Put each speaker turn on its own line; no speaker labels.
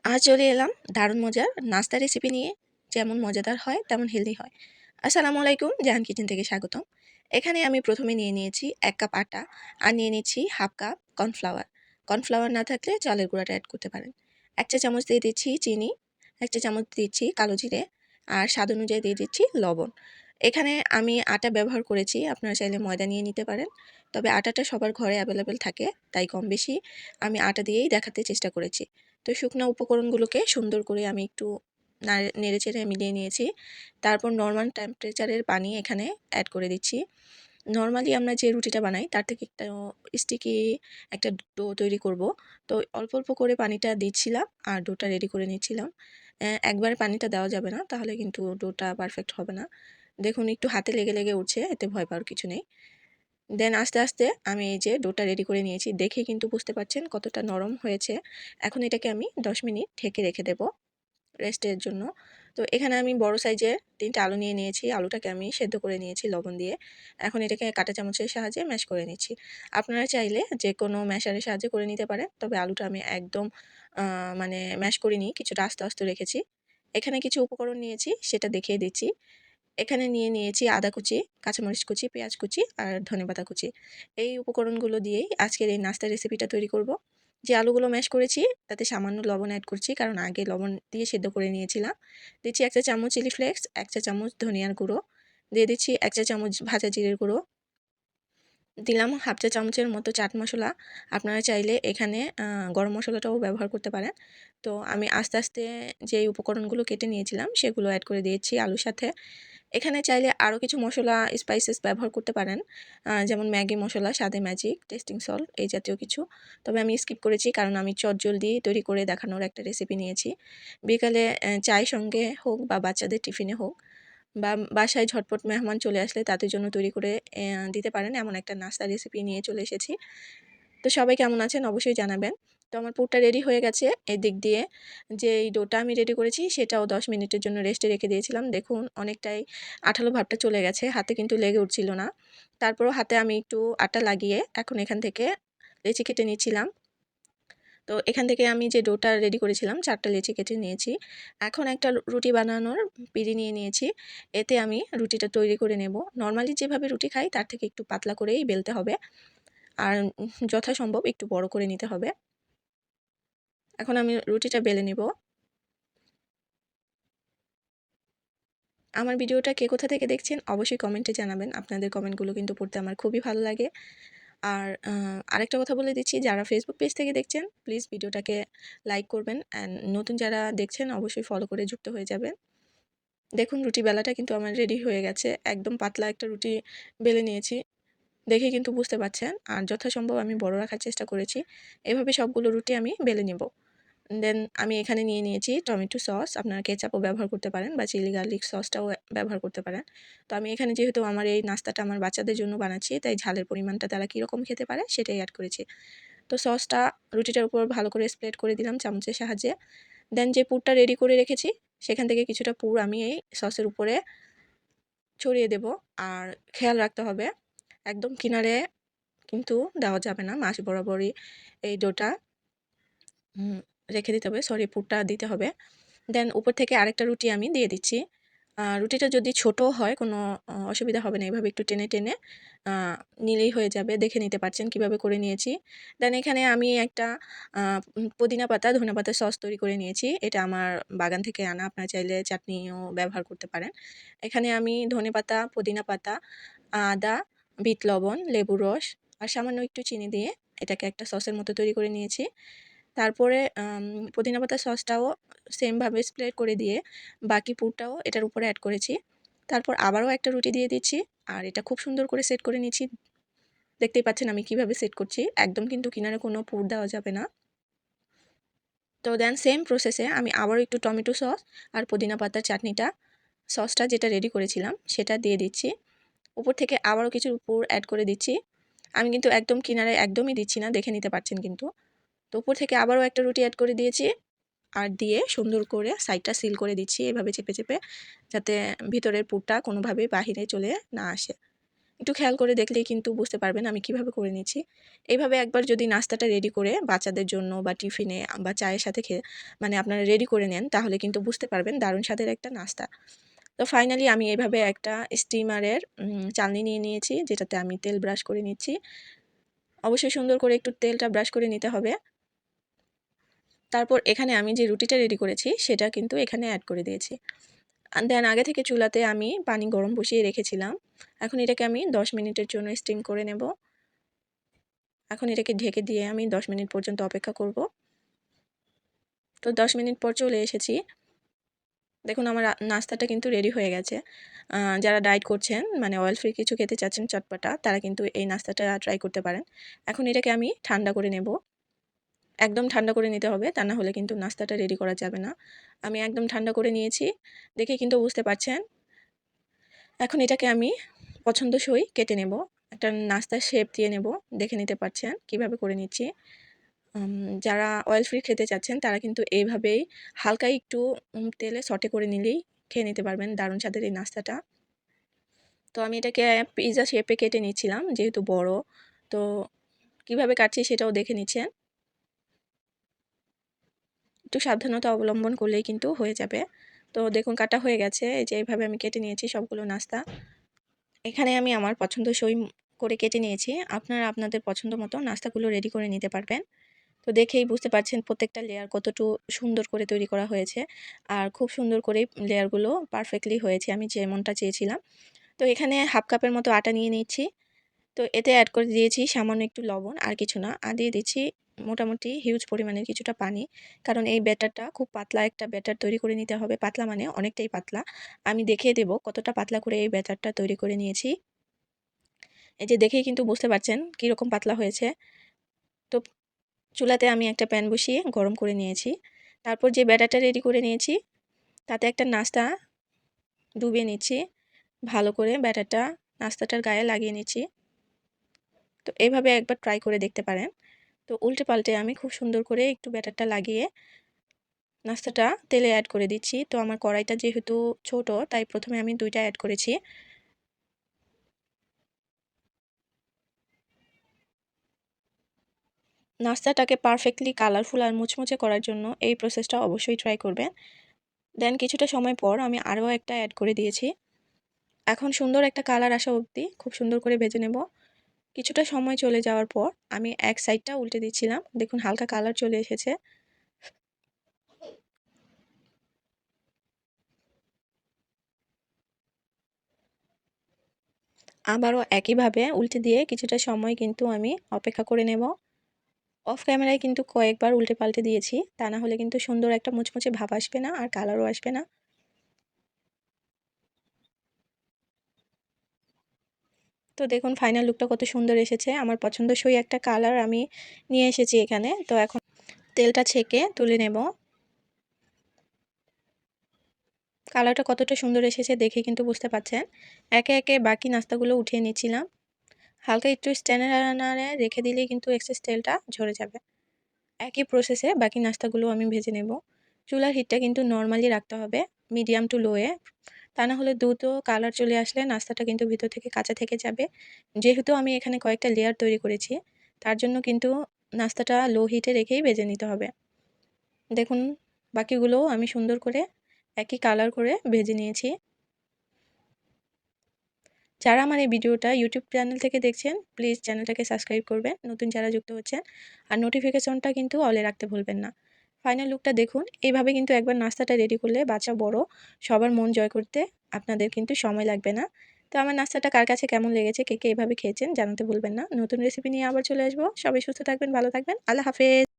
আজ চলে এলাম দারুণ মজার নাস্তা রেসিপি নিয়ে, যেমন মজাদার হয় তেমন হেলদি হয়। আসসালামু আলাইকুম, জাহান কিচেন থেকে স্বাগতম। এখানে আমি প্রথমে নিয়ে নিয়েছি 1 কাপ আটা আর নিয়ে নিচ্ছি হাফ কাপ কর্নফ্লাওয়ার। কর্নফ্লাওয়ার না থাকলে চালের গুঁড়াটা অ্যাড করতে পারেন। 1 চা চামচ দিয়ে দিচ্ছি চিনি, 1 চা চামচ দিচ্ছি কালো জিরে আর স্বাদ অনুযায়ী দিয়ে দিচ্ছি লবণ। এখানে আমি আটা ব্যবহার করেছি, আপনারা চাইলে ময়দা নিয়ে নিতে পারেন। তবে আটাটা সবার ঘরে অ্যাভেলেবেল থাকে, তাই কম বেশি আমি আটা দিয়েই দেখাতে চেষ্টা করেছি। তো শুকনো উপকরণগুলোকে সুন্দর করে আমি একটু নেড়েচেড়ে মিলিয়ে নিয়েছি। তারপর নরমাল টেম্পারেচারের পানি এখানে অ্যাড করে দিচ্ছি। নরমালি আমরা যে রুটিটা বানাই তার থেকে একটু স্টিকি একটা ডো তৈরি করব। তো অল্প অল্প করে পানিটা দিচ্ছিলাম আর ডোটা রেডি করে নিচ্ছিলাম। একবারে পানিটা দেওয়া যাবে না, তাহলে কিন্তু ডোটা পারফেক্ট হবে না। দেখুন একটু হাতে লেগে লেগে উঠছে, এতে ভয় পাওয়ার কিছু নেই। দেন আস্তে আস্তে আমি এই যে ডোটা রেডি করে নিয়েছি, দেখে কিন্তু বুঝতে পারছেন কতটা নরম হয়েছে। এখন এটাকে আমি 10 মিনিট ঢেকে রেখে দেব রেস্টের জন্য। তো এখানে আমি বড় সাইজের 3টা আলু নিয়ে নিয়েছি। আলুটাকে আমি সেদ্ধ করে নিয়েছি লবণ দিয়ে। এখন এটাকে কাঁটা চামচের সাহায্যে ম্যাশ করে নিচ্ছি। আপনারা চাইলে যেকোনো ম্যাশারের সাহায্যে করে নিতে পারেন। তবে আলুটা আমি একদম মানে ম্যাশ করিনি, কিছুটা আস্তে আস্তে রেখেছি। এখানে কিছু উপকরণ নিয়েছি, সেটা দেখিয়ে দিচ্ছি। এখানে নিয়ে নিয়েছি আদা কুচি, কাঁচামরিচ কুচি, পেঁয়াজ কুচি আর ধনেপাতা কুচি। এই উপকরণগুলো দিয়েই আজকের এই নাস্তার রেসিপিটা তৈরি করব। যে আলুগুলো ম্যাশ করেছি তাতে সামান্য লবণ অ্যাড করছি, কারণ আগে লবণ দিয়ে সেদ্ধ করে নিয়েছিলাম। দিচ্ছি 1 চা চামচ চিলি ফ্লেক্স, 1 চা চামচ ধনিয়ার গুঁড়ো, দিয়ে দিচ্ছি 1 চা চামচ ভাজা জিরের গুঁড়ো, দিলাম হাফ চা চামচের মতো চাট মশলা। আপনারা চাইলে এখানে গরম মশলাটাও ব্যবহার করতে পারেন। তো আমি আস্তে আস্তে যেই উপকরণগুলো কেটে নিয়েছিলাম সেগুলো অ্যাড করে দিয়েছি আলুর সাথে। এখানে চাইলে আরও কিছু মশলা স্পাইসেস ব্যবহার করতে পারেন, যেমন ম্যাগি মশলা, স্বাদে ম্যাজিক, টেস্টিং সল্ট এই জাতীয় কিছু। তবে আমি স্কিপ করেছি, কারণ আমি চটজলদি তৈরি করে দেখানোর একটা রেসিপি নিয়েছি। বিকালে চায়ের সঙ্গে হোক বা বাচ্চাদের টিফিনে হোক বা বাসায় ঝটপট মেহমান চলে আসলে তাদের জন্য তৈরি করে দিতে পারেন, এমন একটা নাস্তার রেসিপি নিয়ে চলে এসেছি। তো সবাই কেমন আছেন অবশ্যই জানাবেন। তো আমার পুরটা রেডি হয়ে গেছে। এদিক দিয়ে যে এই ডোটা আমি রেডি করেছি সেটাও 10 মিনিটের জন্য রেস্টে রেখে দিয়েছিলাম। দেখুন অনেকটাই আঠালো ভাবটা চলে গেছে, হাতে কিন্তু লেগে উঠছিল না। তারপরও হাতে আমি একটু আটা লাগিয়ে এখন এখান থেকে লেচি কেটে নিচ্ছিলাম। তো এখান থেকে আমি যে ডোটা রেডি করেছিলাম 4টা লেচি কেটে নিয়েছি। এখন একটা রুটি বানানোর পিঁড়ি নিয়ে নিয়েছি। এতে আমি রুটিটা তৈরি করে নেব। নরমালি যেভাবে রুটি খাই তার থেকে একটু পাতলা করেই বেলতে হবে। আর যথাসম্ভব একটু বড় করে নিতে হবে। এখন আমি রুটিটা বেলে নিব। আমার ভিডিওটা কে কোথা থেকে দেখছেন অবশ্যই কমেন্টে জানাবেন। আপনাদের কমেন্টগুলো কিন্তু পড়তে আমার খুবই ভালো লাগে। আর আরেকটা কথা বলে দিচ্ছি, যারা ফেসবুক পেজ থেকে দেখছেন প্লিজ ভিডিওটাকে লাইক করবেন, অ্যান্ড নতুন যারা দেখছেন অবশ্যই ফলো করে যুক্ত হয়ে যাবেন। দেখুন রুটি বেলাটা কিন্তু আমার রেডি হয়ে গেছে। একদম পাতলা একটা রুটি বেলে নিয়েছি। দেখে কিন্তু বুঝতে পারছেন। আর যথাসম্ভব আমি বড় রাখার চেষ্টা করেছি। এভাবে সবগুলো রুটি আমি বেলে নিব। দেন আমি এখানে নিয়ে নিয়েছি টমেটো সস। আপনারা কেচাপও ব্যবহার করতে পারেন বা চিলি গার্লিক সসটাও ব্যবহার করতে পারেন। তো আমি এখানে যেহেতু আমার এই নাস্তাটা আমার বাচ্চাদের জন্য বানাচ্ছি, তাই ঝালের পরিমাণটা তারা কীরকম খেতে পারে সেটাই অ্যাড করেছি। তো সসটা রুটিটার উপর ভালো করে স্প্রেড করে দিলাম চামচের সাহায্যে। দেন যে পুরটা রেডি করে রেখেছি সেখান থেকে কিছুটা পুর আমি এই সসের উপরে ছড়িয়ে দেব। আর খেয়াল রাখতে হবে একদম কিনারে কিন্তু দেওয়া যাবে না, মাঝ বরাবরই এই ডোটা রেখে দিতে হবে, সরি পুরটা দিতে হবে। দেন উপর থেকে আরেকটা রুটি আমি দিয়ে দিচ্ছি। রুটিটা যদি ছোট হয় কোনো অসুবিধা হবে না, এভাবে একটু টেনে টেনে আ নিলেই হয়ে যাবে। দেখে নিতে পারছেন কিভাবে করে নিয়েছি। দেন এখানে আমি একটা পুদিনা পাতা, ধনেপাতার সস তৈরি করে নিয়েছি। এটা আমার বাগান থেকে আনা, আপনারা চাইলে চাটনিও ব্যবহার করতে পারেন। এখানে আমি ধনেপাতা, পুদিনা পাতা, আদা, বিট লবণ, লেবুর রস আর সামান্য একটু চিনি দিয়ে এটাকে একটা সসের মতো তৈরি করে নিয়েছি। তারপরে পুদিনা পাতার সসটাও সেমভাবে স্প্রেড করে দিয়ে বাকি পুরটাও এটার উপরে অ্যাড করেছি। তারপর আবারও একটা রুটি দিয়ে দিচ্ছি আর এটা খুব সুন্দর করে সেট করে নিচ্ছি। দেখতেই পাচ্ছেন আমি কিভাবে সেট করছি। একদম কিন্তু কিনারে কোনো পুর দেওয়া যাবে না। তো দেন সেম প্রসেসে আমি আবারও একটু টমেটো সস আর পুদিনা পাতার চাটনিটা সসটা যেটা রেডি করেছিলাম সেটা দিয়ে দিচ্ছি। উপর থেকে আবারও কিছু পুর অ্যাড করে দিচ্ছি। আমি কিন্তু একদম কিনারে একদমই দিচ্ছি না, দেখে নিতে পারছেন কিন্তু। তো উপর থেকে আবারও একটা রুটি অ্যাড করে দিয়েছি আর দিয়ে সুন্দর করে সাইডটা সিল করে দিচ্ছি এভাবে চেপে চেপে, যাতে ভিতরের পুরটা কোনোভাবেই বাহিরে চলে না আসে। একটু খেয়াল করে দেখলেই কিন্তু বুঝতে পারবেন আমি কিভাবে করে নিচ্ছি। এইভাবে একবার যদি নাস্তাটা রেডি করে বাচ্চাদের জন্য বা টিফিনে বা চায়ের সাথে মানে আপনারা রেডি করে নেন, তাহলে কিন্তু বুঝতে পারবেন দারুণ স্বাদের একটা নাস্তা। তো ফাইনালি আমি এভাবে একটা স্টিমারের চালনি নিয়ে নিয়েছি, যেটাতে আমি তেল ব্রাশ করে নিচ্ছি। অবশ্যই সুন্দর করে একটু তেলটা ব্রাশ করে নিতে হবে। তারপর এখানে আমি যে রুটিটা রেডি করেছি সেটা কিন্তু এখানে অ্যাড করে দিয়েছি। দেন আগে থেকে চুলাতে আমি পানি গরম বসিয়ে রেখেছিলাম। এখন এটাকে আমি 10 মিনিটের জন্য স্টিম করে নেব। এখন এটাকে ঢেকে দিয়ে আমি 10 মিনিট পর্যন্ত অপেক্ষা করব। তো 10 মিনিট পর চলে এসেছি। দেখুন আমার নাস্তাটা কিন্তু রেডি হয়ে গেছে। যারা ডায়েট করছেন, মানে অয়েল ফ্রি কিছু খেতে চাচ্ছেন চটপটা, তারা কিন্তু এই নাস্তাটা ট্রাই করতে পারেন। এখন এটাকে আমি ঠান্ডা করে নেব। একদম ঠান্ডা করে নিতে হবে, তা না হলে কিন্তু নাস্তাটা রেডি করা যাবে না। আমি একদম ঠান্ডা করে নিয়েছি, দেখে কিন্তু বুঝতে পারছেন। এখন এটাকে আমি পছন্দসই কেটে নেব, একটা নাস্তার শেপ দিয়ে নেব। দেখে নিতে পারছেন কিভাবে করে নিচ্ছি। যারা অয়েল ফ্রি খেতে চাচ্ছেন তারা কিন্তু এইভাবেই হালকা একটু তেলে সটে করে নিলেই খেয়ে নিতে পারবেন দারুণ স্বাদের এই নাস্তাটা। তো আমি এটাকে পিৎজা শেপে কেটে নিচ্ছিলাম, যেহেতু বড়। তো কিভাবে কাটছি সেটাও দেখে নিচ্ছেন। একটু সাবধানতা অবলম্বন করলেই কিন্তু হয়ে যাবে। তো দেখুন কাটা হয়ে গেছে। এই যে এইভাবে আমি কেটে নিয়েছি সবগুলো নাস্তা। এখানে আমি আমার পছন্দসই করে কেটে নিয়েছি। আপনারা আপনাদের পছন্দ মতো নাস্তাগুলো রেডি করে নিতে পারবেন। তো দেখেই বুঝতে পারছেন প্রত্যেকটা লেয়ার কতটুকু সুন্দর করে তৈরি করা হয়েছে। আর খুব সুন্দর করে লেয়ারগুলো পারফেক্টলি হয়েছে আমি যেমনটা চেয়েছিলাম। তো এখানে হাফ কাপের মতো আটা নিয়ে নিচ্ছি। তো এতে অ্যাড করে দিয়েছি সামান্য একটু লবণ, আর কিছু না। আর দিয়ে দিচ্ছি মোটামুটি হিউজ পরিমাণের কিছুটা পানি। কারণ এই ব্যাটারটা খুব পাতলা একটা ব্যাটার তৈরি করে নিতে হবে। পাতলা মানে অনেকটাই পাতলা। আমি দেখিয়ে দেব কতটা পাতলা করে এই ব্যাটারটা তৈরি করে নিয়েছি। এই যে দেখেই কিন্তু বুঝতে পারছেন কীরকম পাতলা হয়েছে। তো চুলাতে আমি একটা প্যান বসিয়ে গরম করে নিয়েছি। তারপর যে ব্যাটারটা রেডি করে নিয়েছি তাতে একটা নাস্তা ডুবিয়ে নিচ্ছি। ভালো করে ব্যাটারটা নাস্তাটার গায়ে লাগিয়ে নিচ্ছি। তো এভাবে একবার ট্রাই করে দেখতে পারেন। তো উল্টে পাল্টে আমি খুব সুন্দর করে একটু ব্যাটারটা লাগিয়ে নাস্তাটা তেলে অ্যাড করে দিচ্ছি। তো আমার কড়াইটা যেহেতু ছোট, তাই প্রথমে আমি 2টা অ্যাড করেছি। নাস্তাটাকে পারফেক্টলি কালারফুল আর মুচমুচে করার জন্য এই প্রসেসটা অবশ্যই ট্রাই করবেন। দেন কিছুটা সময় পর আমি আরও একটা অ্যাড করে দিয়েছি। এখন সুন্দর একটা কালার আসা অবধি খুব সুন্দর করে ভেজে নেব। কিছুটা সময় চলে যাওয়ার পর আমি এক সাইডটা উল্টে দিচ্ছিলাম। দেখুন হালকা কালার চলে এসেছে। আবারও একইভাবে উল্টে দিয়ে কিছুটা সময় কিন্তু আমি অপেক্ষা করে নেব। অফ ক্যামেরায় কিন্তু কয়েকবার উল্টে পাল্টে দিয়েছি, তা না হলে কিন্তু সুন্দর একটা মুচমুচে ভাব আসবে না, আর কালারও আসবে না। তো দেখুন ফাইনাল লুকটা কত সুন্দর এসেছে। আমার পছন্দসই একটা কালার আমি নিয়ে এসেছি এখানে। তো এখন তেলটা ছেঁকে তুলে নেব। কালারটা কতটা সুন্দর এসেছে দেখে কিন্তু বুঝতে পারছেন। একে একে বাকি নাস্তাগুলো উঠিয়ে নিচ্ছিলাম। হালকা একটু স্ট্যান্ডারে রেখে দিলেই কিন্তু এক্সেস তেলটা ঝরে যাবে। একই প্রসেসে বাকি নাস্তাগুলো আমি ভেজে নেব। চুলার হিটটা কিন্তু নরমালি রাখতে হবে, মিডিয়াম টু লোয়ে। তা না হলে দ্রুত কালার চলে আসলে নাস্তাটা কিন্তু ভিতর থেকে কাঁচা থেকে যাবে। যেহেতু আমি এখানে কয়েকটা লেয়ার তৈরি করেছি, তার জন্য কিন্তু নাস্তাটা লো হিটে রেখেই ভেজে নিতে হবে। দেখুন বাকিগুলোও আমি সুন্দর করে একই কালার করে ভেজে নিয়েছি। যারা আমার এই ভিডিওটা ইউটিউব চ্যানেল থেকে দেখছেন, প্লিজ চ্যানেলটাকে সাবস্ক্রাইব করবেন, নতুন যারা যুক্ত হচ্ছেন। আর নোটিফিকেশনটা কিন্তু অলে রাখতে ভুলবেন না। ফাইনাল লুকটা দেখুন। এইভাবে কিন্তু একবার নাস্তাটা রেডি করলে বাচ্চা বড় সবার মন জয় করতে আপনাদের কিন্তু সময় লাগবে না। তো আমার নাস্তাটা কার কাছে কেমন লেগেছে, কে কে এভাবে খেয়েছেন জানাতে ভুলবেন না। নতুন রেসিপি নিয়ে আবার চলে আসবো। সবাই সুস্থ থাকবেন, ভালো থাকবেন। আল্লাহ হাফেজ।